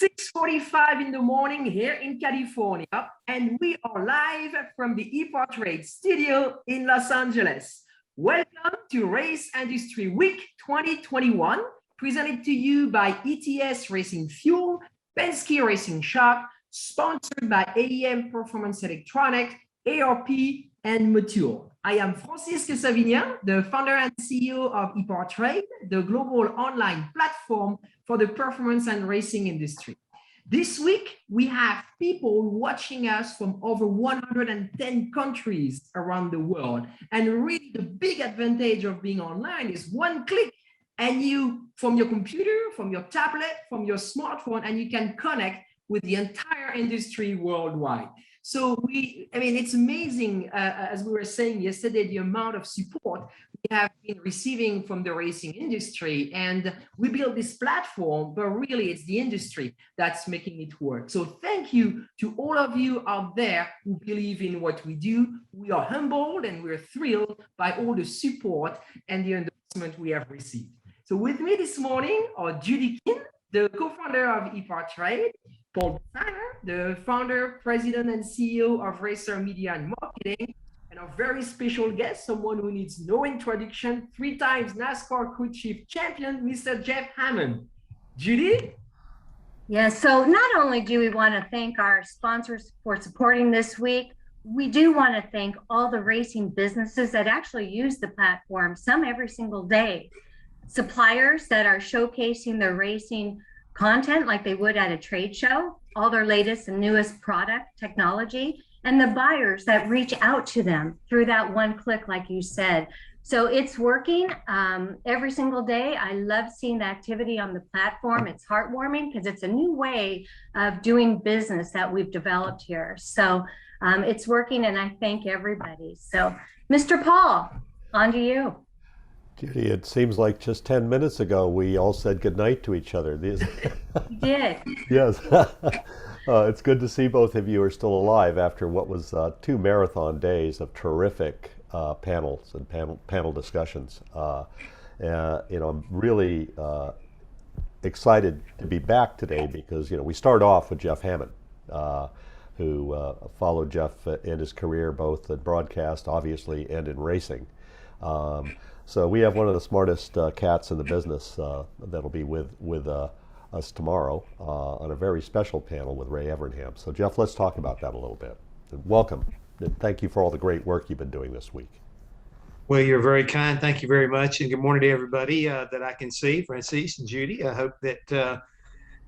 6:45 in the morning here in California, and we are live from the EPARTRADE studio in Los Angeles. Welcome to Race Industry Week 2021, presented to you by ETS Racing Fuel, Penske Racing Shock, sponsored by AEM Performance Electronics, ARP, and Motul. I am Francisque Savignan, the founder and CEO of EPARTRADE, the global online platform for the performance and racing industry. This week, we have people watching us from over 110 countries around the world. And really, the big advantage of being online is one click, and you, from your computer, from your tablet, from your smartphone, and you can connect with the entire industry worldwide. So it's amazing, as we were saying yesterday, the amount of support we have been receiving from the racing industry. And we built this platform, but really it's the industry that's making it work. So thank you to all of you out there who believe in what we do. We are humbled and we're thrilled by all the support and the endorsement we have received. So with me this morning are Judy King, the co-founder of EPARTRADE, Paul Steiner, the founder, president, and CEO of Racer Media and Marketing, and a very special guest, someone who needs no introduction, 3 times NASCAR crew chief champion, Mr. Jeff Hammond. Judy? Yeah, so not only do we want to thank our sponsors for supporting this week, we do want to thank all the racing businesses that actually use the platform, some every single day. Suppliers that are showcasing their racing content like they would at a trade show, all their latest and newest product technology, and the buyers that reach out to them through that one click, like you said. So it's working every single day. I love seeing the activity on the platform. It's heartwarming because it's a new way of doing business that we've developed here. So it's working, and I thank everybody. So Mr. Paul, on to you. Judy, it seems like just 10 minutes ago we all said goodnight to each other. You did. Yes. It's good to see both of you are still alive after what was 2 marathon days of terrific panels and panel discussions. I'm really excited to be back today because we start off with Jeff Hammond, who followed Jeff in his career both in broadcast, obviously, and in racing. So we have one of the smartest cats in the business that'll be with us tomorrow on a very special panel with Ray Evernham. So Jeff, let's talk about that a little bit. And welcome. And thank you for all the great work you've been doing this week. Well, you're very kind. Thank you very much. And good morning to everybody that I can see, Francis and Judy. I hope that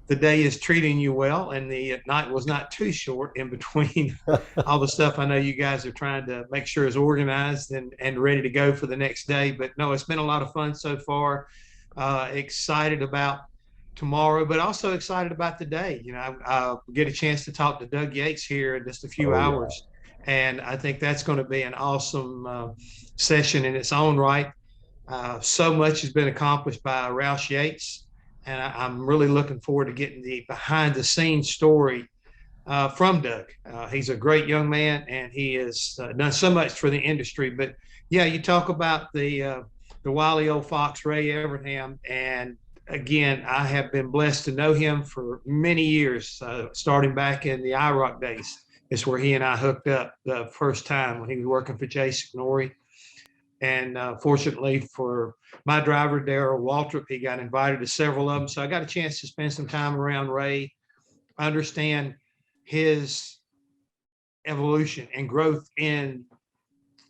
the day is treating you well and the night was not too short in between all the stuff I know you guys are trying to make sure is organized and ready to go for the next day. But no, it's been a lot of fun so far. Excited about tomorrow, but also excited about the day. I'll get a chance to talk to Doug Yates here in just a few hours. And I think that's going to be an awesome session in its own right. So much has been accomplished by Roush Yates. And I'm really looking forward to getting the behind the scenes story from Doug. He's a great young man and he has done so much for the industry. But yeah, you talk about the wily old fox, Ray Evernham. And again, I have been blessed to know him for many years, starting back in the IROC days. It's where he and I hooked up the first time when he was working for Jason Norrie. And fortunately for my driver, Darrell Waltrip, he got invited to several of them. So I got a chance to spend some time around Ray, understand his evolution and growth in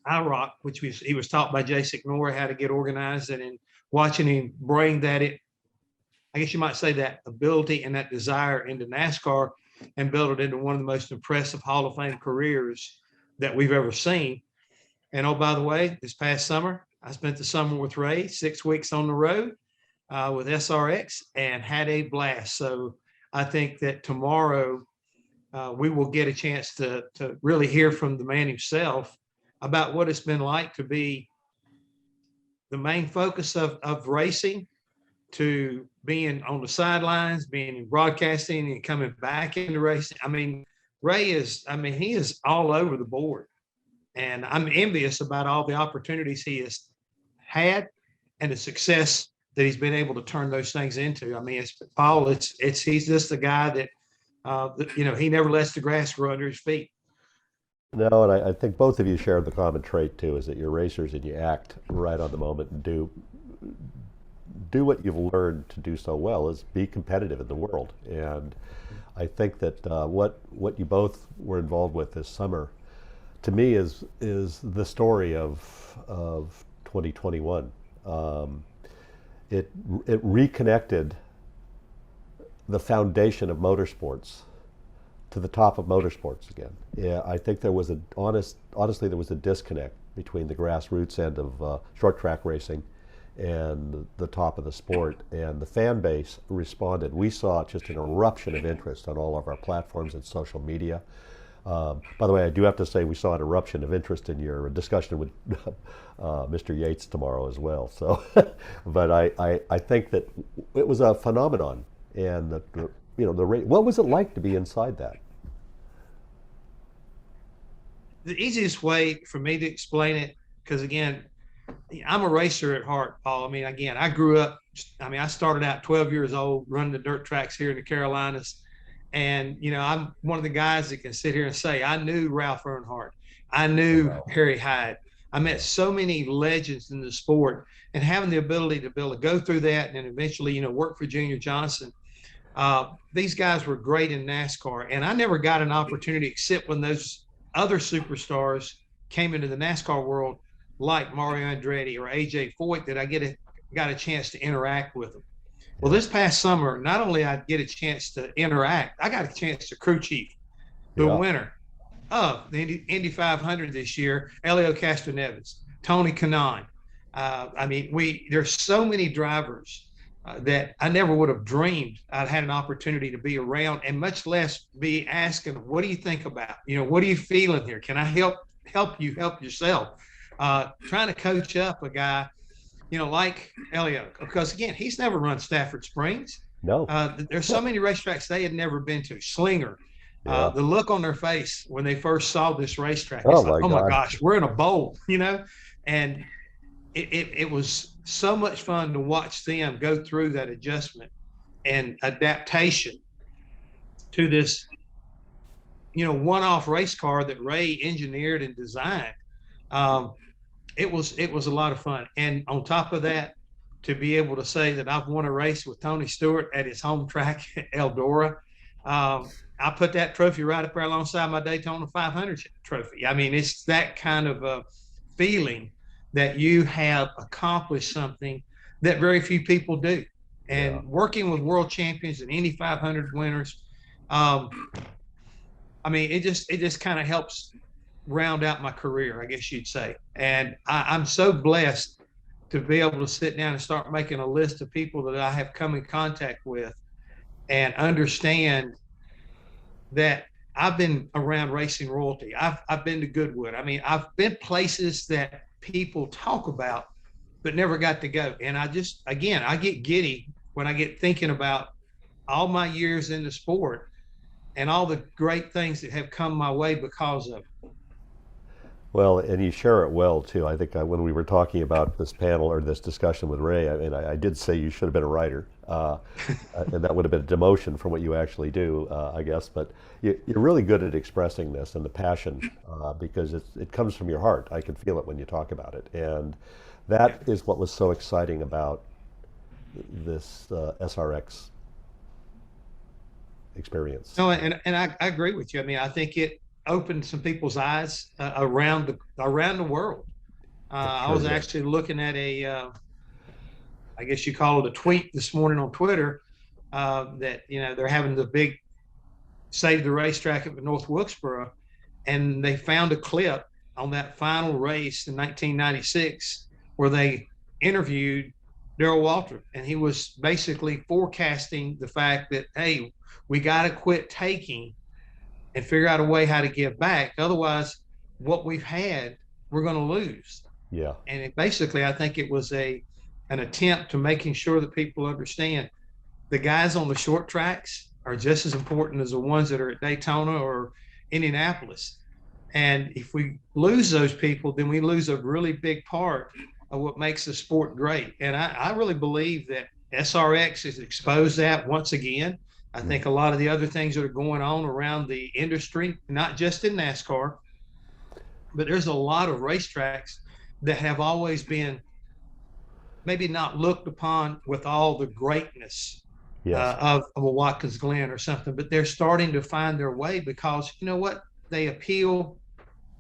IROC, which he was taught by Jason Norrie how to get organized, and in watching him bring that, I guess you might say, that ability and that desire into NASCAR and build it into one of the most impressive Hall of Fame careers that we've ever seen. And oh, by the way, this past summer, I spent the summer with Ray, 6 weeks on the road with SRX, and had a blast. So I think that tomorrow we will get a chance to really hear from the man himself about what it's been like to be the main focus of racing, to being on the sidelines, being in broadcasting and coming back into racing. I mean, Ray he is all over the board. And I'm envious about all the opportunities he has had and the success that he's been able to turn those things into. I mean, it's Paul. He's just the guy that he never lets the grass grow under his feet. No, and I think both of you share the common trait too, is that you're racers and you act right on the moment and do what you've learned to do so well, is be competitive in the world. And I think that what you both were involved with this summer, to me, is the story of 2021. It reconnected the foundation of motorsports to the top of motorsports again. Yeah, I think there was honestly there was a disconnect between the grassroots end of short track racing and the top of the sport, and the fan base responded. We saw just an eruption of interest on all of our platforms and social media. By the way, I do have to say we saw an eruption of interest in your discussion with Mr. Yates tomorrow as well. So, but I think that it was a phenomenon, and what was it like to be inside that? The easiest way for me to explain it, because again, I'm a racer at heart, Paul. I mean, again, I grew up, I started out 12 years old running the dirt tracks here in the Carolinas. And, I'm one of the guys that can sit here and say, I knew Ralph Earnhardt. I knew Harry Hyde. I met so many legends in the sport, and having the ability to be able to go through that and then eventually, work for Junior Johnson. These guys were great in NASCAR, and I never got an opportunity except when those other superstars came into the NASCAR world, like Mario Andretti or AJ Foyt, that I got a chance to interact with them. Well, this past summer, not only I get a chance to interact, I got a chance to crew chief the winner of the Indy 500 this year, Elio Castroneves, Tony Kanaan. There's so many drivers that I never would have dreamed I'd had an opportunity to be around, and much less be asking, what do you think about? What are you feeling here? Can I help you help yourself? Trying to coach up a guy, like Elio, because again, he's never run Stafford Springs. No. There's so many racetracks they had never been to. Slinger, the look on their face when they first saw this racetrack, it's like, oh my gosh, we're in a bowl, and it was so much fun to watch them go through that adjustment and adaptation to this, one-off race car that Ray engineered and designed. It was a lot of fun. And on top of that, to be able to say that I've won a race with Tony Stewart at his home track, Eldora, I put that trophy right up there alongside my Daytona 500 trophy. I mean, it's that kind of a feeling that you have accomplished something that very few people do. And working with world champions and Indy 500 winners, it just kind of helps round out my career, I guess you'd say. And I'm so blessed to be able to sit down and start making a list of people that I have come in contact with and understand that I've been around racing royalty. I've been to Goodwood. I've been places that people talk about but never got to go. And I get giddy when I get thinking about all my years in the sport and all the great things that have come my way because of it. Well, and you share it well too. I think when we were talking about this panel or this discussion with Ray, I did say you should have been a writer, and that would have been a demotion from what you actually do, I guess. But you're really good at expressing this and the passion, because it comes from your heart. I can feel it when you talk about it, and that is what was so exciting about this SRX experience. No, and I agree with you. I think it opened some people's eyes around the world. I was actually looking at I guess you call it a tweet this morning on Twitter, that they're having the big Save the Racetrack at North Wilkesboro, and they found a clip on that final race in 1996 where they interviewed Darrell Waltrip, and he was basically forecasting the fact that, hey, we got to quit taking and figure out a way how to give back. Otherwise, what we've had, we're going to lose. Yeah. And basically, I think it was an attempt to making sure that people understand the guys on the short tracks are just as important as the ones that are at Daytona or Indianapolis. And if we lose those people, then we lose a really big part what makes the sport great. And I really believe that SRX has exposed that once again. I think a lot of the other things that are going on around the industry, not just in NASCAR, but there's a lot of racetracks that have always been maybe not looked upon with all the greatness of a Watkins Glen or something, but they're starting to find their way because you know what? They appeal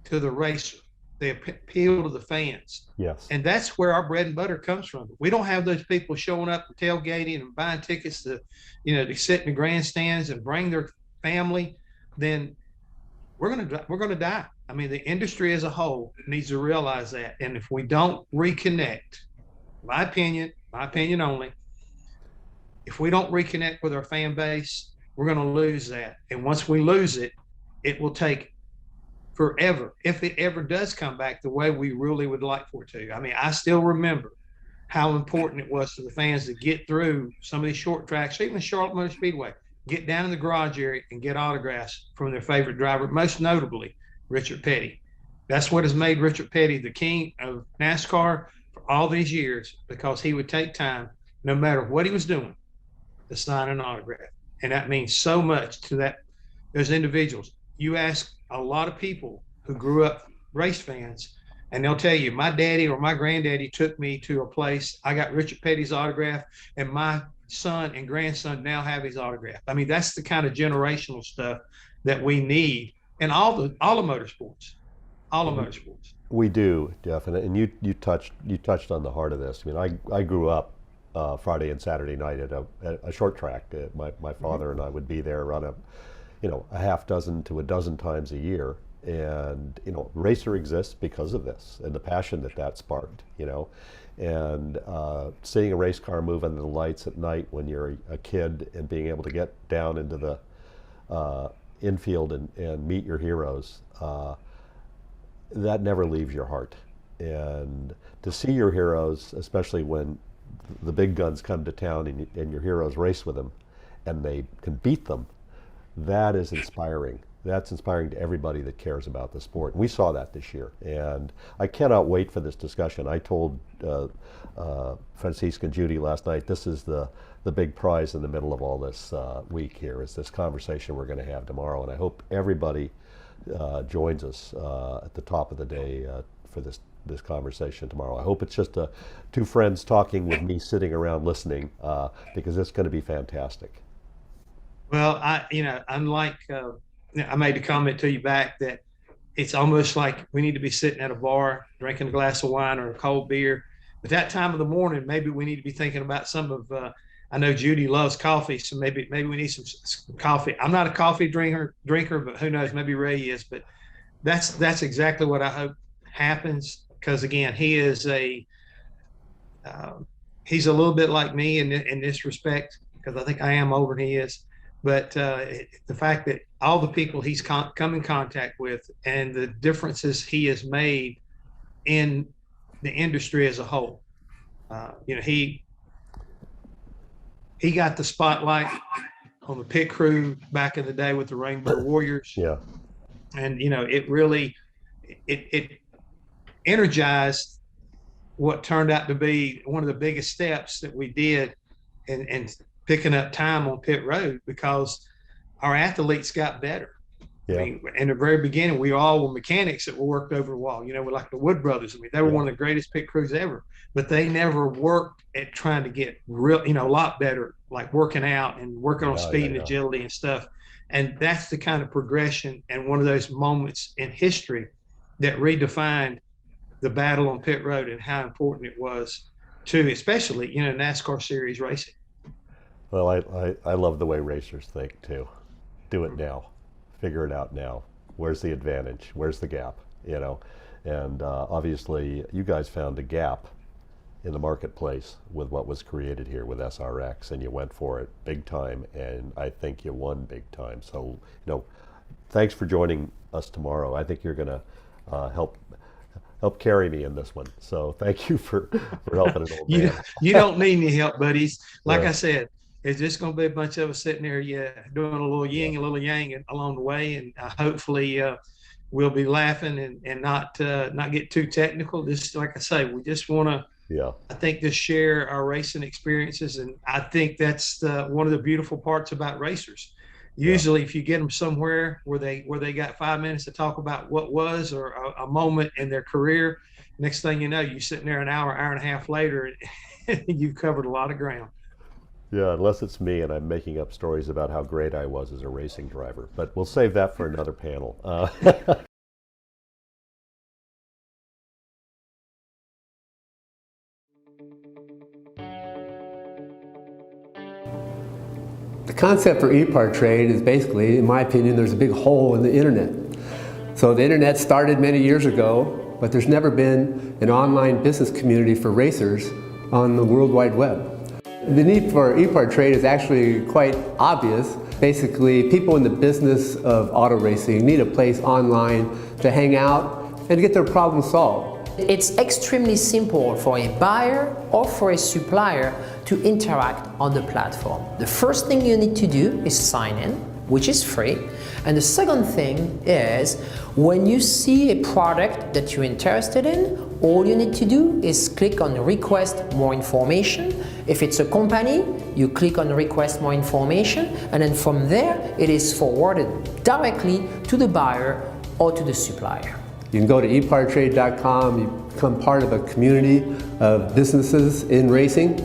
to the racer. They appeal to the fans. Yes. And that's where our bread and butter comes from. We don't have those people showing up and tailgating and buying tickets to, to sit in the grandstands and bring their family. Then we're gonna die. I mean, the industry as a whole needs to realize that. And if we don't reconnect, my opinion only, if we don't reconnect with our fan base, we're going to lose that. And once we lose it, it will take forever, if it ever does come back the way we really would like for it to. I mean, I still remember how important it was to the fans to get through some of these short tracks, even Charlotte Motor Speedway, get down in the garage area and get autographs from their favorite driver, most notably Richard Petty. That's what has made Richard Petty the king of NASCAR for all these years, because he would take time, no matter what he was doing, to sign an autograph. And that means so much to those individuals. You ask a lot of people who grew up race fans, and they'll tell you, my daddy or my granddaddy took me to a place, I got Richard Petty's autograph, and my son and grandson now have his autograph. I mean, that's the kind of generational stuff that we need in all the motorsports. All the motorsports. We do, Jeff, and you touched on the heart of this. I mean, I grew up Friday and Saturday night at a short track. My father and I would be there around a half dozen to a dozen times a year, and racer exists because of this and the passion that sparked. And seeing a race car move under the lights at night when you're a kid and being able to get down into the infield and meet your heroes. That never leaves your heart. And to see your heroes, especially when the big guns come to town and your heroes race with them and they can beat them, that is inspiring. That's inspiring to everybody that cares about the sport. We saw that this year, and I cannot wait for this discussion. I told Francisca and Judy last night, this is the big prize in the middle of all this week here, is this conversation we're going to have tomorrow, and I hope everybody joins us at the top of the day for this conversation tomorrow. I hope it's just two friends talking with me sitting around listening, because it's going to be fantastic. Well, unlike I made a comment to you back that it's almost like we need to be sitting at a bar drinking a glass of wine or a cold beer. But that time of the morning, maybe we need to be thinking about some of I know Judy loves coffee, so maybe we need some coffee. I'm not a coffee drinker, but who knows? Maybe Ray is. But that's exactly what I hope happens, because again, he is he's a little bit like me in this respect, because I think I am older than he is. But the fact that all the people he's come in contact with and the differences he has made in the industry as a whole, he got the spotlight on the pit crew back in the day with the Rainbow Warriors. Yeah. And, it really, it energized what turned out to be one of the biggest steps that we did in picking up time on pit road, because our athletes got better. Yeah. I mean, in the very beginning, we all were mechanics that were worked over a wall. We're like the Wood brothers. I mean, they were one of the greatest pit crews ever, but they never worked at trying to get real, a lot better, like working out and working on speed and agility and stuff. And that's the kind of progression and one of those moments in history that redefined the battle on pit road and how important it was to, especially, NASCAR series racing. Well, I love the way racers think too. Do it now. Figure it out now. Where's the advantage? Where's the gap? And obviously you guys found a gap in the marketplace with what was created here with SRX, and you went for it big time, and I think you won big time. So, thanks for joining us tomorrow. I think you're going to help carry me in this one. So thank you for helping an old man. You don't need any help, buddies. Like I said, it's just going to be a bunch of us sitting there, doing a little yin, a little yang along the way. And hopefully we'll be laughing and not get too technical. Just like I say, we just want to, I think, just share our racing experiences. And I think that's one of the beautiful parts about racers. Usually if you get them somewhere where they got 5 minutes to talk about what was, or a moment in their career, next thing you know, you're sitting there an hour and a half later, and you've covered a lot of ground. Yeah, unless it's me and I'm making up stories about how great I was as a racing driver. But we'll save that for another panel. The concept for EPARTRADE is basically, in my opinion, there's a big hole in the internet. So the internet started many years ago, but there's never been an online business community for racers on the World Wide Web. The need for EPARTRADE is actually quite obvious. Basically, people in the business of auto racing need a place online to hang out and to get their problems solved. It's extremely simple for a buyer or for a supplier to interact on the platform. The first thing you need to do is sign in, which is free. And the second thing is, when you see a product that you're interested in, all you need to do is click on request more information. If it's a company, you click on request more information, and then from there it is forwarded directly to the buyer or to the supplier. You can go to epartrade.com, you become part of a community of businesses in racing,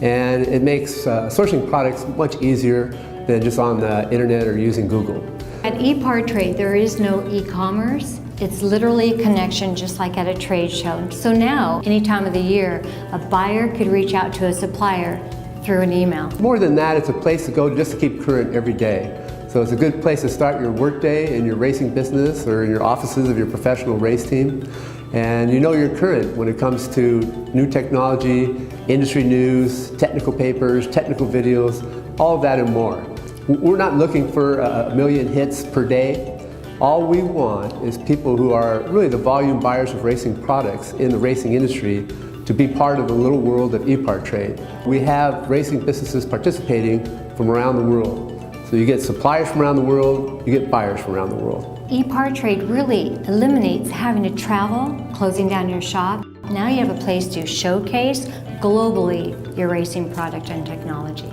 and it makes sourcing products much easier than just on the internet or using Google. At EPARTRADE, there is no e-commerce. It's literally a connection just like at a trade show. So now, any time of the year, a buyer could reach out to a supplier through an email. More than that, it's a place to go just to keep current every day. So it's a good place to start your workday in your racing business or in your offices of your professional race team. And you know you're current when it comes to new technology, industry news, technical papers, technical videos, all of that and more. We're not looking for a million hits per day. All we want is people who are really the volume buyers of racing products in the racing industry to be part of the little world of EPARTRADE. We have racing businesses participating from around the world. So you get suppliers from around the world, you get buyers from around the world. EPARTRADE really eliminates having to travel, closing down your shop. Now you have a place to showcase globally your racing product and technology.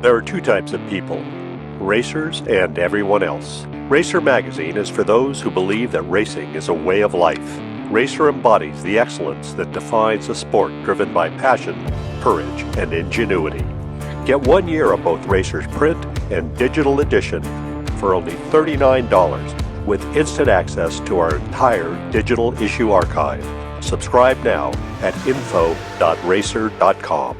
There are two types of people, racers and everyone else. Racer Magazine is for those who believe that racing is a way of life. Racer embodies the excellence that defines a sport driven by passion, courage, and ingenuity. Get 1 year of both Racer's print and digital edition for only $39 with instant access to our entire digital issue archive. Subscribe now at info.racer.com.